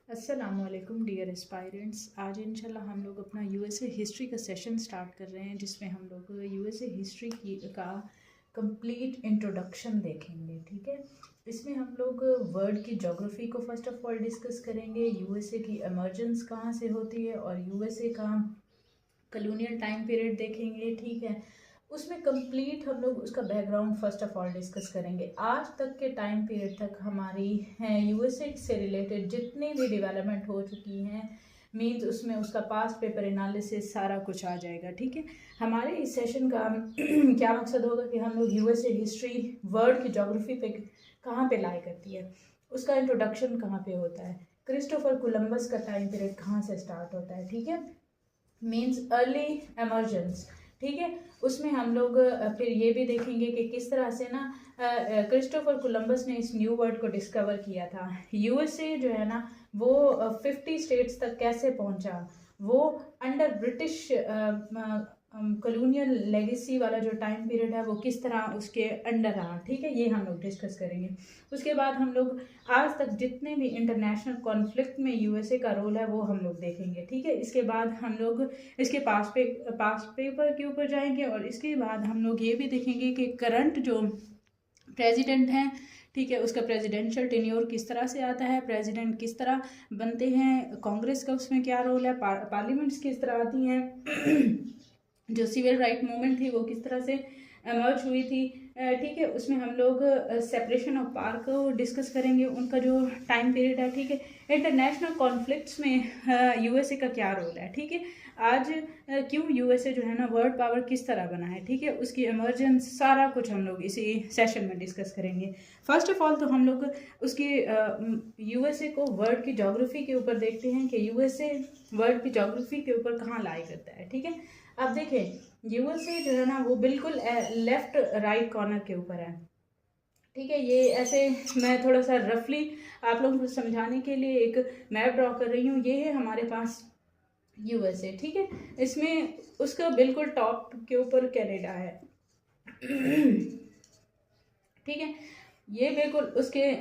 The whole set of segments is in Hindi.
अस्सलामुअलैकुम डियर एस्पायरेंट्स। आज इंशाल्लाह हम लोग अपना यूएसए हिस्ट्री का सेशन स्टार्ट कर रहे हैं, जिसमें हम लोग यूएसए हिस्ट्री का कंप्लीट इंट्रोडक्शन देखेंगे। ठीक है, इसमें हम लोग वर्ल्ड की ज्योग्राफी को फर्स्ट ऑफ ऑल डिस्कस करेंगे, यूएसए की एमर्जेंस कहाँ से होती है और यूएसए का कॉलोनियल टाइम पीरियड देखेंगे। ठीक है, उसमें कंप्लीट हम लोग उसका background first of all discuss करेंगे। आज तक के टाइम पीरियड तक हमारी यूएसए से रिलेटेड जितनी भी डेवलपमेंट हो चुकी हैं, मीन्स उसमें उसका पास्ट पेपर एनालिसिस सारा कुछ आ जाएगा। ठीक है, हमारे इस सेशन का क्या मकसद होगा कि हम लोग यूएसए हिस्ट्री वर्ल्ड की ज्योग्राफी पे कहाँ पे लाई करती है, उसका इंट्रोडक्शन कहाँ पे होता है, क्रिस्टोफर कोलंबस का टाइम पीरियड कहाँ से स्टार्ट होता है। ठीक है, मीन्स अर्ली एमर्जेंस। ठीक है, उसमें हम लोग फिर ये भी देखेंगे कि किस तरह से ना क्रिस्टोफर कोलंबस ने इस न्यू वर्ल्ड को डिस्कवर किया था। यूएसए जो है ना वो 50 स्टेट्स तक कैसे पहुंचा, वो अंडर ब्रिटिश कॉलोनियल लेगेसी वाला जो टाइम पीरियड है वो किस तरह उसके अंडर रहा। ठीक है, ये हम लोग डिस्कस करेंगे। उसके बाद हम लोग आज तक जितने भी इंटरनेशनल कॉन्फ्लिक्ट में यूएसए का रोल है वो हम लोग देखेंगे। ठीक है, इसके बाद हम लोग इसके पास्ट पेपर के ऊपर जाएंगे और इसके बाद हम लोग ये भी देखेंगे कि करंट जो प्रेसिडेंट हैं, ठीक है, उसका प्रेसिडेंशियल टेन्योर किस तरह से आता है, प्रेसिडेंट किस तरह बनते हैं, कांग्रेस का उसमें क्या रोल है, पार्लियामेंट्स किस तरह आती हैं, जो सिविल राइट मूवमेंट थी वो किस तरह से एमर्ज हुई थी। ठीक है, उसमें हम लोग सेपरेशन ऑफ पावर को डिस्कस करेंगे, उनका जो टाइम पीरियड है। ठीक है, इंटरनेशनल कॉन्फ्लिक्ट्स में यूएसए का क्या रोल है। ठीक है, आज क्यों यूएसए जो है ना वर्ल्ड पावर किस तरह बना है। ठीक है, उसकी इमरजेंस सारा कुछ हम लोग इसी सेशन में डिस्कस करेंगे। फर्स्ट ऑफ ऑल तो हम लोग उसकी यूएसए को वर्ल्ड की ज्योग्राफी के ऊपर देखते हैं कि यूएसए वर्ल्ड की ज्योग्राफी के ऊपर कहाँ लाई करता है। ठीक है, अब देखें यूएसए जो है ना वो बिल्कुल लेफ्ट राइट कॉर्नर के ऊपर है। ठीक है, ये ऐसे मैं थोड़ा सा रफली आप लोगों को समझाने के लिए एक मैप ड्रॉ कर रही हूँ। ये है हमारे पास यूएसए। ठीक है, इसमें उसका बिल्कुल टॉप के ऊपर कनाडा है। ठीक है, ये बिल्कुल उसके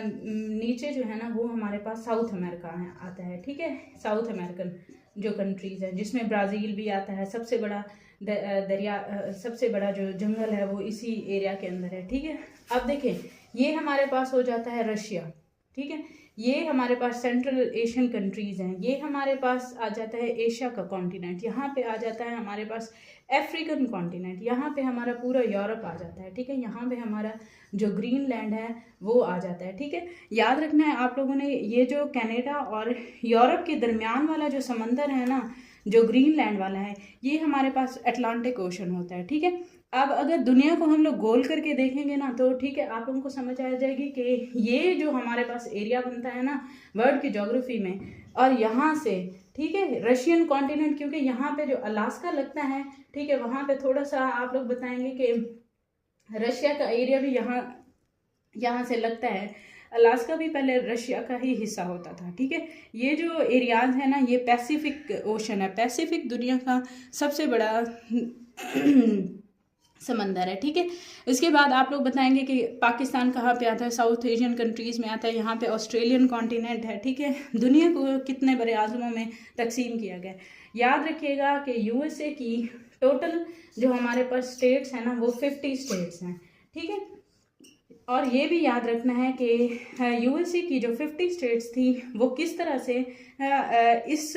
नीचे जो है ना वो हमारे पास साउथ अमेरिका है आता है। ठीक है, साउथ अमेरिकन जो कंट्रीज़ हैं जिसमें ब्राज़ील भी आता है, सबसे बड़ा दरिया सबसे बड़ा जो जंगल है वो इसी एरिया के अंदर है। ठीक है, अब देखें ये हमारे पास हो जाता है रशिया। ठीक है, ये हमारे पास सेंट्रल एशियन कंट्रीज़ हैं, ये हमारे पास आ जाता है एशिया का कॉन्टिनेंट, यहाँ पे आ जाता है हमारे पास अफ्रीकन कॉन्टिनेंट, यहाँ पे हमारा पूरा यूरोप आ जाता है। ठीक है, यहाँ पे हमारा जो ग्रीनलैंड है वो आ जाता है। ठीक है, याद रखना है आप लोगों ने ये जो कनाडा और यूरोप के दरमियान वाला जो समंदर है ना, जो ग्रीनलैंड वाला है, ये हमारे पास अटलांटिक ओशन होता है। ठीक है, अब अगर दुनिया को हम लोग गोल करके देखेंगे ना तो ठीक है आप लोगों को समझ आ जाएगी कि ये जो हमारे पास एरिया बनता है ना वर्ल्ड की ज्योग्राफी में, और यहाँ से ठीक है रशियन कॉन्टिनेंट, क्योंकि यहाँ पे जो अलास्का लगता है, ठीक है, वहाँ पे थोड़ा सा आप लोग बताएंगे कि रशिया का एरिया भी यहाँ से लगता है। अलास्का भी पहले रशिया का ही हिस्सा होता था। ठीक है, ये जो एरियाज है ना ये पैसिफिक ओशन है, पैसिफिक दुनिया का सबसे बड़ा समंदर है। ठीक है, इसके बाद आप लोग बताएंगे कि पाकिस्तान कहाँ पे आता है, साउथ एशियन कंट्रीज़ में आता है, यहाँ पे ऑस्ट्रेलियन कॉन्टिनेंट है। ठीक है, दुनिया को कितने बड़े आज़मों में तकसीम किया गया। याद रखिएगा कि यूएसए की टोटल जो हमारे पास स्टेट्स हैं ना वो 50 स्टेट्स हैं। ठीक है, और ये भी याद रखना है कि यूएसए की जो 50 स्टेट्स थी वो किस तरह से इस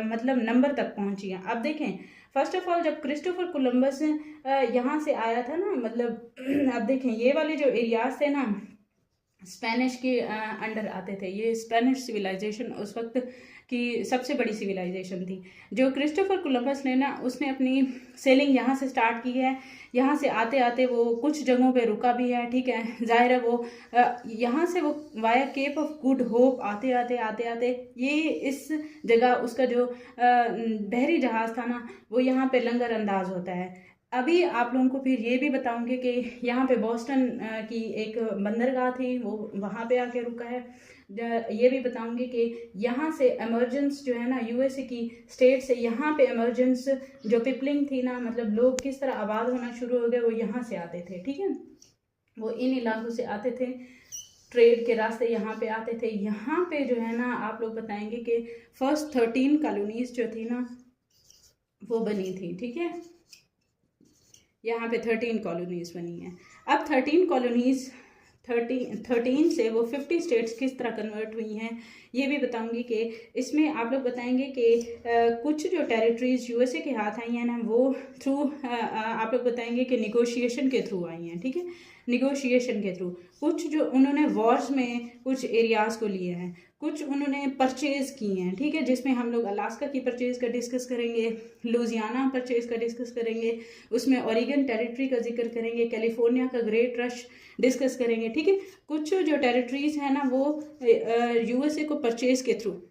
मतलब नंबर तक पहुंची हैं। अब देखें फर्स्ट ऑफ ऑल जब क्रिस्टोफर कोलंबस यहाँ से आया था ना, मतलब अब देखें ये वाले जो एरियाज थे ना स्पेनिश के अंडर आते थे, ये स्पेनिश सिविलाइजेशन उस वक्त की सबसे बड़ी सिविलाइजेशन थी। जो क्रिस्टोफर कोलंबस ने ना उसने अपनी सेलिंग यहाँ से स्टार्ट की है, यहाँ से आते आते वो कुछ जगहों पे रुका भी है। ठीक है, जाहिर है वो यहाँ से वो via Cape of Good Hope आते आते ये इस जगह उसका जो बहरी जहाज़ था ना वो यहाँ पे लंगर अंदाज होता है। अभी आप लोगों को फिर ये भी बताऊंगी कि यहाँ पे बॉस्टन की एक बंदरगाह थी वो वहाँ पे आके रुका है। ये भी बताऊंगी कि यहाँ से एमरजेंस जो है ना यूएसए की स्टेट से यहाँ पे एमरजेंस जो पिपलिंग थी ना, मतलब लोग किस तरह आबाद होना शुरू हो गए, वो यहाँ से आते थे। ठीक है, वो इन इलाकों से आते थे ट्रेड के रास्ते यहाँ पे आते थे। यहाँ पे जो है ना आप लोग बताएंगे कि फर्स्ट 13 कॉलोनीज जो थी ना वो बनी थी, ठीक है। यहाँ पे 13 कॉलोनीज बनी है। अब 13 कॉलोनीज 13 से वो 50 स्टेट्स किस तरह कन्वर्ट हुई हैं ये भी बताऊंगी कि इसमें आप लोग बताएंगे कि कुछ जो टेरिटरीज यूएसए के हाथ आई हैं ना वो थ्रू आप लोग बताएंगे कि निगोशिएशन के थ्रू आई हैं, ठीक है, निगोशिएशन के थ्रू। कुछ जो उन्होंने वॉर्स में कुछ एरियाज़ को लिए हैं, कुछ उन्होंने परचेज किए हैं, ठीक है, जिसमें हम लोग अलास्का की परचेज का डिस्कस करेंगे, लुजियाना परचेज का डिस्कस करेंगे, उसमें ओरेगन टेरिटरी का जिक्र करेंगे, कैलिफोर्निया का ग्रेट रश डिस्कस करेंगे, ठीक है। कुछ जो टेरिटरीज है ना वो यूएसए को परचेज के थ्रू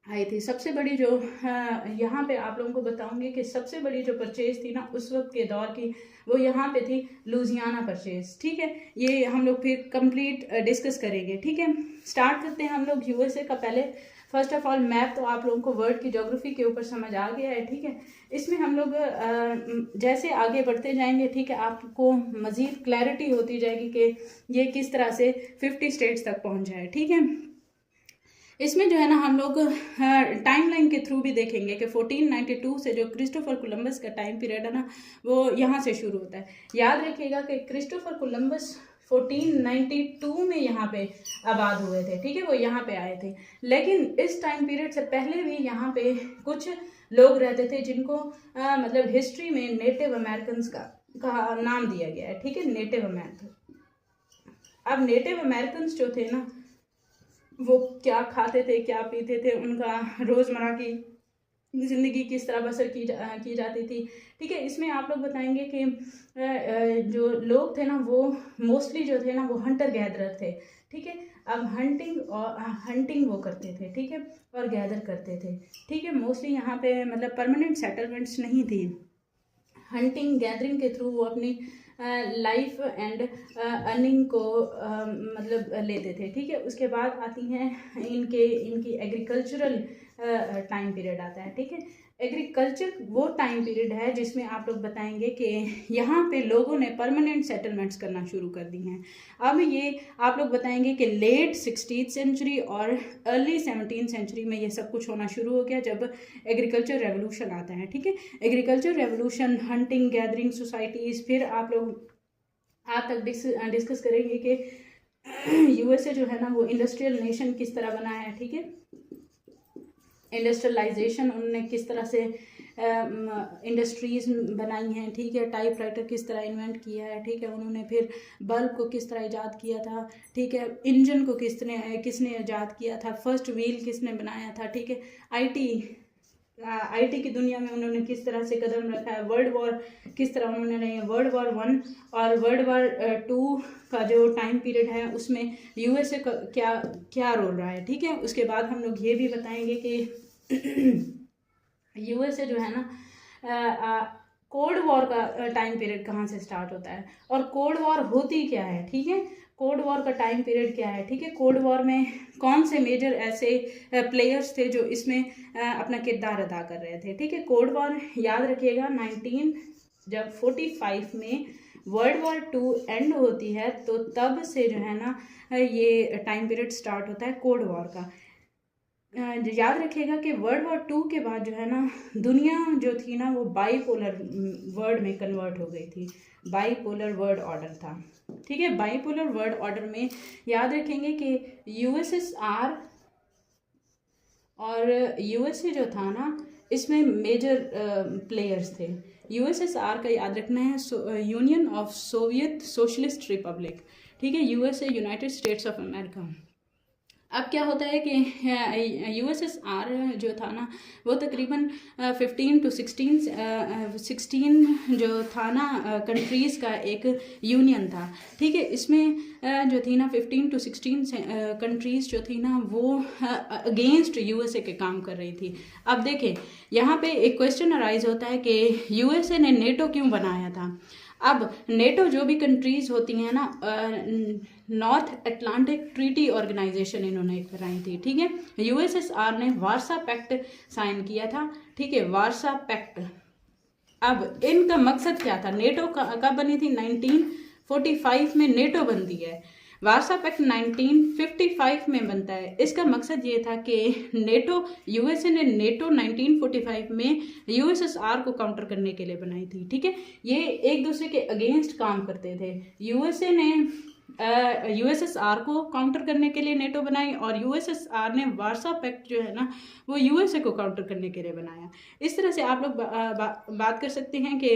आई थी। सबसे बड़ी जो यहाँ पे आप लोगों को बताऊंगी कि सबसे बड़ी जो परचेज थी ना उस वक्त के दौर की वो यहाँ पे थी लुजियाना परचेज, ठीक है। ये हम लोग फिर कंप्लीट डिस्कस करेंगे, ठीक है। स्टार्ट करते हैं हम लोग यूएसए का। पहले फर्स्ट ऑफ ऑल मैप तो आप लोगों को वर्ल्ड की ज्योग्राफी के ऊपर समझ आ गया है, ठीक है। इसमें हम लोग जैसे आगे बढ़ते जाएंगे, ठीक है, आपको मज़ीद क्लैरिटी होती जाएगी कि ये किस तरह से 50 स्टेट्स तक पहुँच जाए, ठीक है। इसमें जो है ना हम लोग टाइमलाइन के थ्रू भी देखेंगे कि 1492 से जो क्रिस्टोफर कोलंबस का टाइम पीरियड है ना वो यहाँ से शुरू होता है। याद रखिएगा कि क्रिस्टोफर कोलंबस 1492 में यहाँ पे आबाद हुए थे, ठीक है, वो यहाँ पे आए थे। लेकिन इस टाइम पीरियड से पहले भी यहाँ पे कुछ लोग रहते थे जिनको मतलब हिस्ट्री में नेटिव अमेरिकन्स का नाम दिया गया है, ठीक है, नेटिव अमेरिकन। अब नेटिव अमेरिकन्स जो थे ना वो क्या खाते थे, क्या पीते थे, उनका रोज़मर्रा की ज़िंदगी किस तरह बसर की जाती थी, ठीक है। इसमें आप लोग बताएंगे कि जो लोग थे ना वो मोस्टली जो थे ना वो हंटर गैदरर थे, ठीक है। अब हंटिंग वो करते थे, ठीक है, और गैदर करते थे, ठीक है। मोस्टली यहाँ पे मतलब परमानेंट सेटलमेंट्स नहीं थी। हंटिंग गैदरिंग के थ्रू वो अपनी लाइफ एंड अर्निंग को मतलब लेते थे, ठीक है। उसके बाद आती हैं इनकी एग्रीकल्चरल टाइम पीरियड आता है, ठीक है। एग्रीकल्चर वो टाइम पीरियड है जिसमें आप लोग बताएंगे कि यहाँ पे लोगों ने परमानेंट सेटलमेंट्स करना शुरू कर दी हैं। अब ये आप लोग बताएंगे कि लेट 16th सेंचुरी और अर्ली 17th सेंचुरी में ये सब कुछ होना शुरू हो गया जब एग्रीकल्चर रेवोल्यूशन आता है, ठीक है। Agriculture revolution, hunting gathering societies, फिर आप लोग आज तक डिस्कस करेंगे कि यूएसए जो है ना वो इंडस्ट्रियल नेशन किस तरह बना है, ठीक है। इंडस्ट्रियलाइजेशन उन्होंने किस तरह से इंडस्ट्रीज़ बनाई हैं, ठीक है। टाइपराइटर किस तरह इन्वेंट किया है, ठीक है। उन्होंने फिर बल्ब को किस तरह ईजाद किया था, ठीक है। इंजन को किसने ईजाद किया था, फर्स्ट व्हील किसने बनाया था, ठीक है। आईटी की दुनिया में उन्होंने किस तरह से कदम रखा है। वर्ल्ड वॉर किस तरह उन्होंने रही है। वर्ल्ड वॉर 1 और वर्ल्ड वॉर 2 का जो टाइम पीरियड है उसमें यूएसए का क्या रोल रहा है, ठीक है। उसके बाद हम लोग ये भी बताएंगे कि यूएसए जो है ना कोल्ड वॉर का टाइम पीरियड कहाँ से स्टार्ट होता है और कोल्ड वॉर होती क्या है, ठीक है। कोल्ड वॉर का टाइम पीरियड क्या है, ठीक है। कोल्ड वॉर में कौन से मेजर ऐसे प्लेयर्स थे जो इसमें अपना किरदार अदा कर रहे थे, ठीक है। कोल्ड वॉर याद रखिएगा 1945 में वर्ल्ड वॉर 2 एंड होती है तो तब से जो है ना ये टाइम पीरियड स्टार्ट होता है कोल्ड वॉर का। याद रखिएगा कि वर्ल्ड वॉर 2 के बाद जो है ना दुनिया जो थी ना वो बाईपोलर वर्ल्ड में कन्वर्ट हो गई थी। बाईपोलर वर्ल्ड ऑर्डर था, ठीक है। बाईपोलर वर्ल्ड ऑर्डर में याद रखेंगे कि यूएसएसआर और यूएसए जो था ना इसमें मेजर प्लेयर्स थे। यूएसएसआर का याद रखना है union of Soviet socialist Republic, ठीक है। USA United states of America. अब क्या होता है कि यूएसएसआर जो था ना वो तकरीबन 15 to 16 जो था ना कंट्रीज़ का एक यूनियन था, ठीक है। इसमें जो थी ना 15 to 16 कंट्रीज़ जो थी ना वो अगेंस्ट यूएसए के काम कर रही थी। अब देखें यहाँ पे एक क्वेश्चन अराइज होता है कि यूएसए ने नेटो क्यों बनाया था। अब नेटो जो भी कंट्रीज़ होती हैं ना नॉर्थ अटलांटिक ट्रीटी ऑर्गेनाइजेशन इन्होंने कराई थी, ठीक है। यूएसएसआर ने वार्सा पैक्ट साइन किया था, ठीक है, वार्सा पैक्ट। अब इनका मकसद क्या था, नेटो कब बनी थी 1945 में नेटो बनती है। वार्सा पैक्ट 1955 में बनता है। इसका मकसद ये था कि नेटो, यूएसए ने नेटो 1945 में यूएसएसआर को काउंटर करने के लिए बनाई थी। ठीक है, ये एक दूसरे के अगेंस्ट काम करते थे। यूएसए ने यूएसएसआर को काउंटर करने के लिए नेटो बनाई और यूएसएसआर ने वार्सा पैक्ट जो है ना वो यूएसए को काउंटर करने के लिए बनाया। इस तरह से आप लोग बात कर सकते हैं कि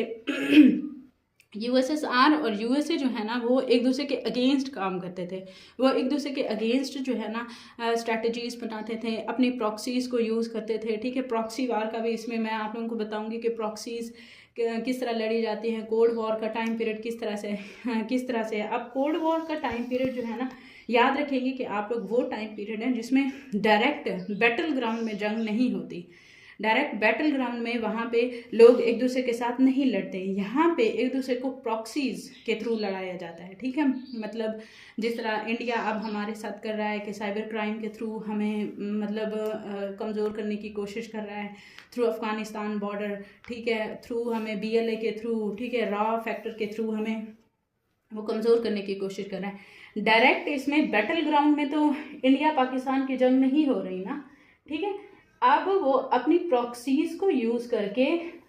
यूएसएसआर और यूएसए जो है ना वो एक दूसरे के अगेंस्ट काम करते थे। वो एक दूसरे के अगेंस्ट जो है ना स्ट्रैटेजीज बनाते थे, अपनी प्रॉक्सीज को यूज़ करते थे। ठीक है, प्रॉक्सी वार का भी इसमें मैं आप लोगों को बताऊंगी कि प्रॉक्सीज किस तरह लड़ी जाती हैं, कोल्ड वॉर का टाइम पीरियड किस तरह से। अब कोल्ड वॉर का टाइम पीरियड जो है ना, याद रखेंगे कि आप लोग वो टाइम पीरियड है जिसमें डायरेक्ट बैटल ग्राउंड में जंग नहीं होती। डायरेक्ट बैटल ग्राउंड में वहाँ पे लोग एक दूसरे के साथ नहीं लड़ते, यहाँ पे एक दूसरे को प्रॉक्सीज के थ्रू लड़ाया जाता है। ठीक है, मतलब जिस तरह इंडिया अब हमारे साथ कर रहा है कि साइबर क्राइम के थ्रू हमें मतलब कमज़ोर करने की कोशिश कर रहा है, थ्रू अफ़गानिस्तान बॉर्डर। ठीक है, थ्रू हमें BLA के थ्रू, ठीक है, रॉ फैक्टर के थ्रू हमें वो कमज़ोर करने की कोशिश कर रहा है। डायरेक्ट इसमें बैटल ग्राउंड में तो इंडिया पाकिस्तान की जंग नहीं हो रही ना। ठीक है, अब वो अपनी प्रॉक्सीज को यूज़ करके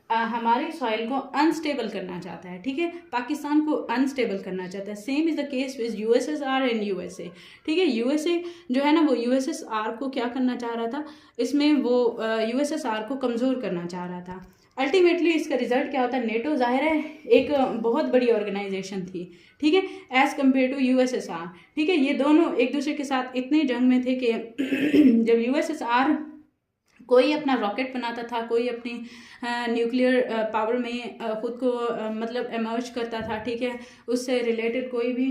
हमारे सॉइल को अनस्टेबल करना चाहता है। ठीक है, पाकिस्तान को अनस्टेबल करना चाहता है। Same is the case with USSR and USA. ठीक है, यूएसए जो है ना वो यूएसएसआर को क्या करना चाह रहा था, इसमें वो यूएसएसआर को कमज़ोर करना चाह रहा था। अल्टीमेटली इसका रिजल्ट क्या होता है, नेटो जाहिर है एक बहुत बड़ी ऑर्गेनाइजेशन थी। ठीक है, एज़ कम्पेयर टू यूएसएसआर। ठीक है, ये दोनों एक दूसरे के साथ इतने जंग में थे कि जब यूएसएसआर कोई अपना रॉकेट बनाता था, कोई अपनी न्यूक्लियर पावर में खुद को मतलब एमर्ज करता था। ठीक है, उससे रिलेटेड कोई भी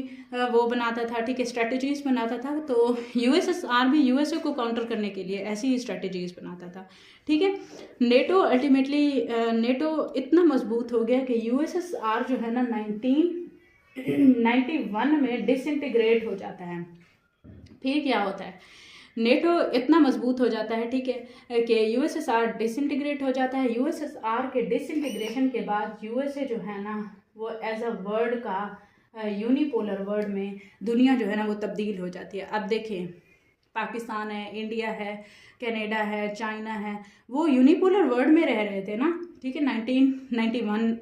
वो बनाता था। ठीक है, स्ट्रेटजीज बनाता था, तो यूएसएसआर भी यूएसए को काउंटर करने के लिए ऐसी ही स्ट्रेटजीज बनाता था। ठीक है, नेटो अल्टीमेटली नेटो इतना मजबूत हो गया कि यूएसएसआर जो है ना 1991 में डिसइंटीग्रेट हो जाता है। फिर क्या होता है, नेटो इतना मजबूत हो जाता है, ठीक है, कि यूएसएसआर डिसइंटीग्रेट हो जाता है। यूएसएसआर के डिसइंटीग्रेशन के बाद यूएसए जो है ना वो एज अ वर्ड का यूनिपोलर वर्ड में दुनिया जो है ना वो तब्दील हो जाती है। अब देखें, पाकिस्तान है, इंडिया है, कनाडा है, चाइना है, वो यूनिपोलर वर्ड में रह रहे थे ना। ठीक है, 1991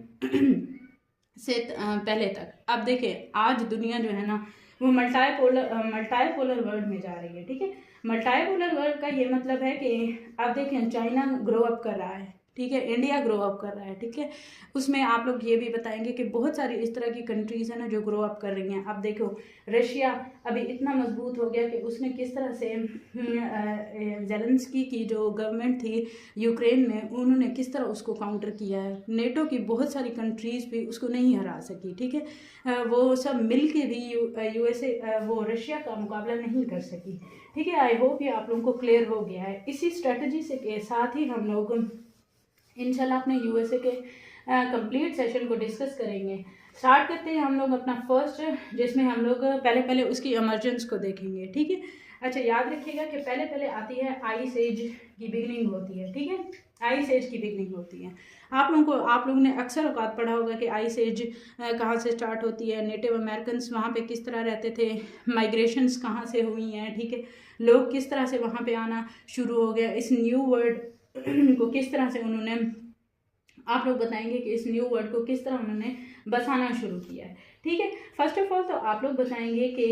से पहले तक। अब देखें, आज दुनिया जो है ना वो मल्टाईपोलर वर्ल्ड में जा रही है। ठीक है, मल्टाईपोलर वर्ल्ड का ये मतलब है कि अब देखें चाइना ग्रो अप कर रहा है, ठीक है, इंडिया ग्रो अप कर रहा है। ठीक है, उसमें आप लोग ये भी बताएंगे कि बहुत सारी इस तरह की कंट्रीज़ हैं ना जो ग्रो अप कर रही हैं। अब देखो, रशिया अभी इतना मजबूत हो गया कि उसने किस तरह से ज़ेलेंस्की की जो गवर्नमेंट थी यूक्रेन में, उन्होंने किस तरह उसको काउंटर किया है। नेटो की बहुत सारी कंट्रीज़ भी उसको नहीं हरा सकी। ठीक है, वो सब मिल के भी यूएसए वो रशिया का मुकाबला नहीं कर सकी। ठीक है, आई होप ये आप लोगों को क्लियर हो गया है। इसी स्ट्रेटजी से के साथ ही हम लोग इंशाल्लाह अपने यूएसए के कंप्लीट सेशन को डिस्कस करेंगे। स्टार्ट करते हैं हम लोग अपना फर्स्ट, जिसमें हम लोग पहले उसकी इमर्जेंस को देखेंगे। ठीक है, अच्छा याद रखिएगा कि पहले आती है आइस एज की बिगनिंग होती है। ठीक है, आइस एज की बिगनिंग होती है। आप लोगों ने अक्सर औकात पढ़ा होगा कि आइस एज कहाँ से स्टार्ट होती है, नेटिव अमेरिकन्स वहाँ पे किस तरह रहते थे, माइग्रेशंस कहाँ से हुई हैं। ठीक है, लोग किस तरह से वहाँ पे आना शुरू हो गया, इस न्यू वर्ल्ड को किस तरह से उन्होंने, आप लोग बताएंगे कि इस न्यू वर्ल्ड को किस तरह उन्होंने बसाना शुरू किया है। ठीक है, फर्स्ट ऑफ ऑल तो आप लोग बताएंगे कि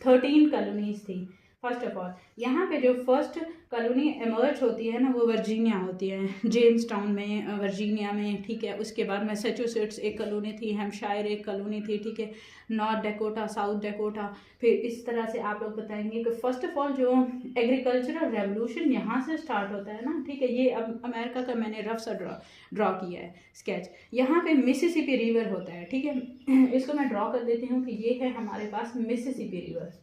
13 कॉलोनीज थी। फर्स्ट ऑफ ऑल यहाँ पे जो फर्स्ट कॉलोनी एमर्ज होती है ना वो वर्जीनिया होती है, जेम्स टाउन में वर्जीनिया में। ठीक है, उसके बाद मैसाचुसेट्स एक कॉलोनी थी, हैम्पशायर एक कॉलोनी थी। ठीक है, नॉर्थ डकोटा, साउथ डकोटा। फिर इस तरह से आप लोग बताएंगे कि फर्स्ट ऑफ ऑल जो एग्रीकल्चरल रेवोल्यूशन यहाँ से स्टार्ट होता है ना। ठीक है, ये अब अमेरिका का मैंने रफ सा ड्रॉ किया है स्केच। यहाँ पे मिसिसिपी रिवर होता है। ठीक है, इसको मैं ड्रॉ कर देती हूँ कि ये है हमारे पास मिसिसिपी रिवर।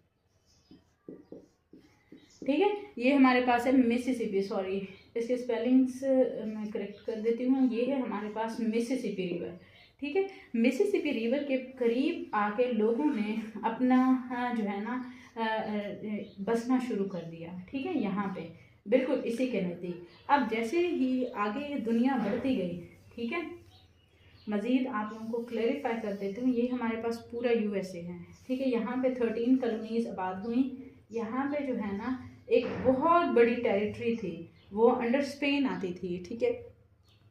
ठीक है, ये हमारे पास है मिसिसिपी, सॉरी इसके स्पेलिंग्स मैं करेक्ट कर देती हूँ। ये है हमारे पास मिसिसिपी रिवर। ठीक है, मिसिसिपी रिवर के करीब आके लोगों ने अपना जो है ना बसना शुरू कर दिया। ठीक है, यहाँ पे बिल्कुल इसी के नज़दीक। अब जैसे ही आगे दुनिया बढ़ती गई, ठीक है, मज़ीद आप लोगों को क्लेरिफाई कर देती हूँ। ये हमारे पास पूरा यूएसए है, ठीक है। यहाँ पे 13 कॉलोनीज आबाद हुई। यहाँ पे जो है ना एक बहुत बड़ी टेरिटरी थी, वो अंडर स्पेन आती थी, ठीक है।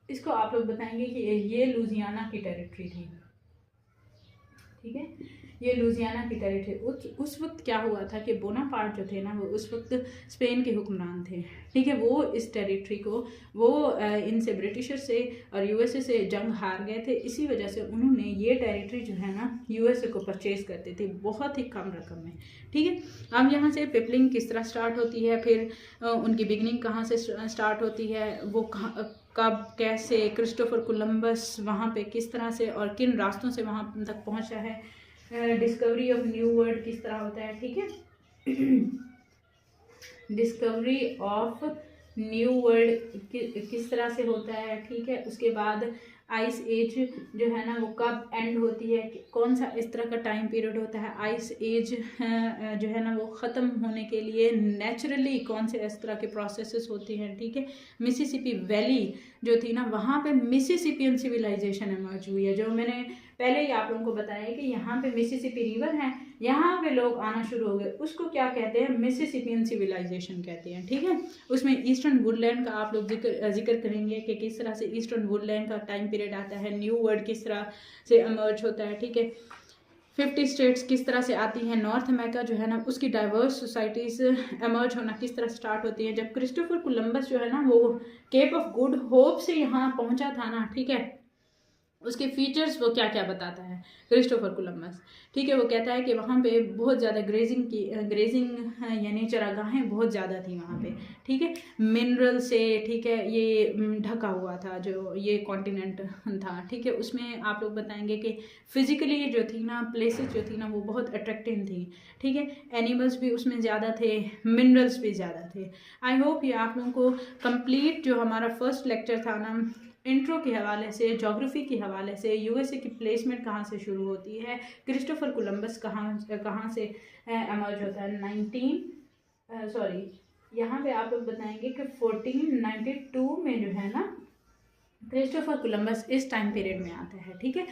इसको आप लोग बताएंगे कि ये लुजियाना की टेरिटरी थी, ठीक है। ये लुजियाना की टेरिटरी। उस वक्त क्या हुआ था कि बोनापार्ट जो थे ना, वो उस वक्त स्पेन के हुक्मरान थे, ठीक है। वो इस टेरिटरी को वो इनसे ब्रिटिशर से और यूएसए से जंग हार गए थे। इसी वजह से उन्होंने ये टेरिटरी जो है ना यूएसए को परचेज करते थे बहुत ही कम रकम में, ठीक है। अब यहाँ से पिपलिंग किस तरह स्टार्ट होती है, फिर उनकी बिगनिंग कहाँ से स्टार्ट होती है, वो कब कैसे क्रिस्टोफर कोलंबस वहाँ पे किस तरह से और किन रास्तों से वहाँ तक पहुँचा है, डिस्कवरी ऑफ न्यू वर्ल्ड किस तरह होता है, ठीक है। डिस्कवरी ऑफ न्यू वर्ल्ड किस तरह से होता है, ठीक है। उसके बाद आइस एज जो है ना वो कब एंड होती है, कौन सा इस तरह का टाइम पीरियड होता है। आइस एज जो है ना वो ख़त्म होने के लिए नेचुरली कौन से इस तरह के प्रोसेसेस होती हैं, ठीक है। मिसिसिपी वैली जो थी ना, वहाँ पे मिसिसिपियन सिविलाइजेशन इमर्ज हुई है। जो मैंने पहले ही आप लोगों को बताया कि यहाँ पे मिसिसिपी रिवर है, यहाँ पे लोग आना शुरू हो गए, उसको क्या कहते हैं, मिसिसिपियन सिविलाइजेशन कहते हैं, ठीक है। उसमें ईस्टर्न वुडलैंड का आप लोग जिक्र करेंगे कि किस तरह से ईस्टर्न वुडलैंड का टाइम पीरियड आता है, न्यू वर्ल्ड किस तरह से इमर्ज होता है, ठीक है। 50 स्टेट्स किस तरह से आती हैं, नॉर्थ अमेरिका जो है ना उसकी डाइवर्स सोसाइटीज़ एमर्ज होना किस तरह स्टार्ट होती है। जब क्रिस्टोफर कोलंबस जो है ना वो केप ऑफ गुड होप से यहाँ पहुँचा था ना, ठीक है, उसके फीचर्स वो क्या क्या बताता है क्रिस्टोफर कोलंबस, ठीक है। वो कहता है कि वहाँ पे बहुत ज़्यादा ग्रेजिंग यानी चरागाहें बहुत ज़्यादा थी वहाँ पे, ठीक है। मिनरल से, ठीक है, ये ढका हुआ था जो ये कॉन्टिनेंट था, ठीक है। उसमें आप लोग बताएंगे कि फिजिकली जो थी ना प्लेसेस जो थी ना वो बहुत अट्रैक्टिव थी, ठीक है। एनिमल्स भी उसमें ज़्यादा थे, मिनरल्स भी ज़्यादा थे। आई होप ये आप लोगों को कंप्लीट जो हमारा फर्स्ट लेक्चर था ना इंट्रो के हवाले से, ज्योग्राफी के हवाले से, यूएसए की प्लेसमेंट कहाँ से शुरू होती है, क्रिस्टोफर कोलंबस कहाँ से एमर्ज होता है, यहाँ पे आप लोग बताएंगे कि 1492 में जो है ना क्रिस्टोफर कोलंबस इस टाइम पीरियड में आता है, ठीक है।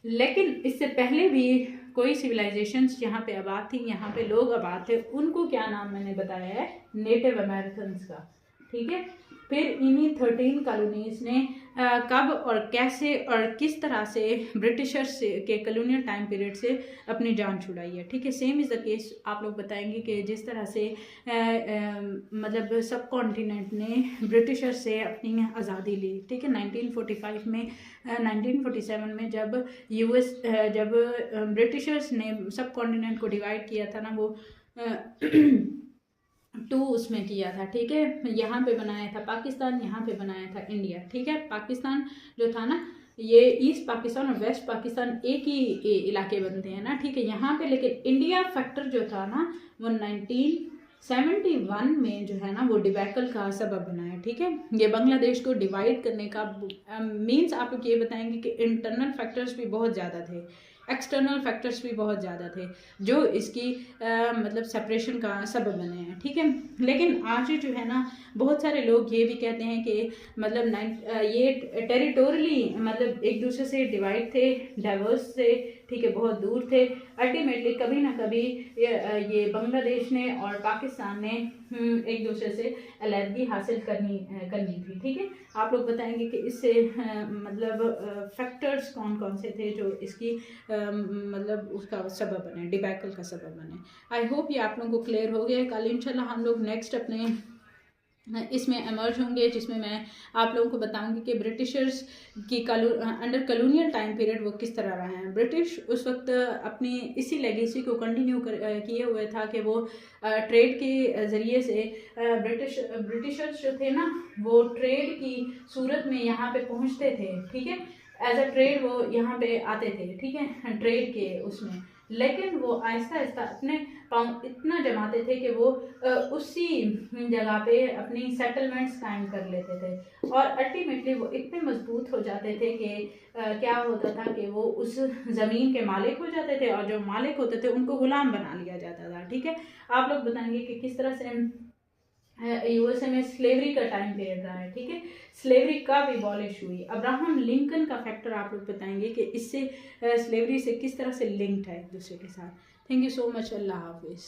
लेकिन इससे पहले भी कोई सिविलाइजेशंस यहाँ पे आबाद थी, यहाँ पे लोग आबाद थे, उनको क्या नाम मैंने बताया है, नेटिव अमेरिकन्स का, ठीक है। फिर इन्हीं 13 कॉलोनीज ने कब और कैसे और किस तरह से ब्रिटिशर्स के कॉलोनियल टाइम पीरियड से अपनी जान छुड़ाई है, ठीक है। सेम इज़ द केस आप लोग बताएंगे कि जिस तरह से मतलब सब कॉन्टिनेंट ने ब्रिटिशर्स से अपनी आज़ादी ली, ठीक है। 1945 में 1947 में जब जब ब्रिटिशर्स ने सब कॉन्टिनेंट को डिवाइड किया था ना, वो 2 उसमें किया था, ठीक है। यहाँ पे बनाया था पाकिस्तान, यहाँ पे बनाया था इंडिया, ठीक है। पाकिस्तान जो था ना ये ईस्ट पाकिस्तान और वेस्ट पाकिस्तान एक ही इलाके बनते हैं ना, ठीक है। यहाँ पे लेकिन इंडिया फैक्टर जो था ना वो 1971 में जो है ना वो डिबैकल का सबब बना है, ठीक है। ये बांग्लादेश को डिवाइड करने का मीन्स आप लोग ये बताएंगे कि इंटरनल फैक्टर्स भी बहुत ज़्यादा थे, एक्सटर्नल फैक्टर्स भी बहुत ज़्यादा थे जो इसकी मतलब सेपरेशन का सबब बने हैं, ठीक है। लेकिन आज जो है ना बहुत सारे लोग ये भी कहते हैं कि मतलब ये टेरिटोरियली मतलब एक दूसरे से डिवाइड थे, डाइवर्स थे, ठीक है, बहुत दूर थे। अल्टीमेटली कभी ना कभी ये बांग्लादेश ने और पाकिस्तान ने एक दूसरे से अलहदगी हासिल करनी थी, ठीक है। आप लोग बताएंगे कि इससे मतलब फैक्टर्स कौन कौन से थे जो इसकी मतलब उसका सबब बने, डिबैकल का सबब बने। आई होप ये आप लोगों को क्लियर हो गया। कल इंशाल्लाह हम लोग नेक्स्ट अपने इसमें एमर्ज होंगे जिसमें मैं आप लोगों को बताऊंगी कि ब्रिटिशर्स की अंडर कॉलोनियल टाइम पीरियड वो किस तरह रहा है। ब्रिटिश उस वक्त अपनी इसी लेगेसी को कंटिन्यू किए हुए था कि वो ट्रेड के ज़रिए से ब्रिटिशर्स जो थे ना वो ट्रेड की सूरत में यहाँ पे पहुँचते थे, ठीक है। एज अ ट्रेड वो यहाँ पे आते थे, ठीक है, ट्रेड के उसमें। लेकिन वो आहिस्ता आहिस्ता अपने पाँव इतना जमाते थे कि वो उसी जगह पे अपनी सेटलमेंट्स कायम कर लेते थे और अल्टीमेटली वो इतने मजबूत हो जाते थे कि क्या होता था कि वो उस ज़मीन के मालिक हो जाते थे और जो मालिक होते थे उनको गुलाम बना लिया जाता था, ठीक है। आप लोग बताएंगे कि किस तरह से यूएसए में स्लेवरी का टाइम पीरियड रहा है, ठीक है। स्लेवरी कब एबॉलिश हुई, अब्राहम लिंकन का फैक्टर आप लोग बताएंगे कि इससे स्लेवरी से किस तरह से लिंक्ड है एक दूसरे के साथ। थैंक यू सो मच, अल्लाह हाफिज़।